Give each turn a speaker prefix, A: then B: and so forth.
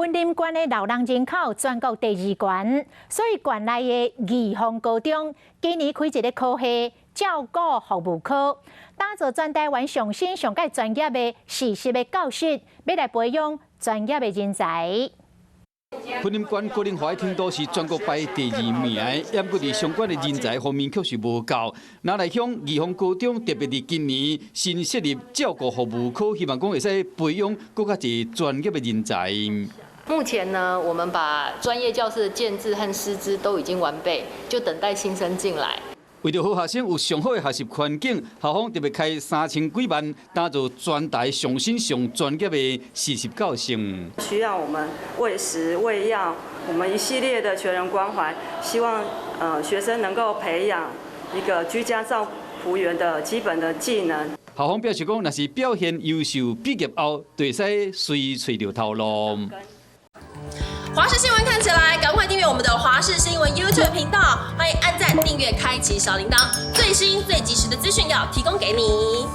A: 云林县的老人人口全国第2悬，所以县内的义丰高中今年开一个科系照顾服务科，打造全台湾上新上届专业的实习的教室，要来培养专业的人才。
B: 云林县高龄化的程度是全国排第2名，也不过伫相关的人才方面确实无够。拿来向义丰高中，特别伫今年新设立照顾服务科，希望讲会使培养更加侪专业的人才。
C: 目前呢，我们把专业教师的建制和师资都已经完备，就等待新生进来。
B: 为着好学生有上好的学习环境，校方特别开3000几万，打造全台上新上专业的实习教生。
D: 需要我们喂食、喂药，我们一系列的全人关怀，希望学生能够培养一个居家照服员的基本的技能。
B: 校方表示讲，若是表现优秀，毕业后就会使随找到头路。
E: 华视新闻看起来，赶快订阅我们的华视新闻 YouTube 频道，欢迎按赞、订阅、开启小铃铛，最新最及时的资讯要提供给你。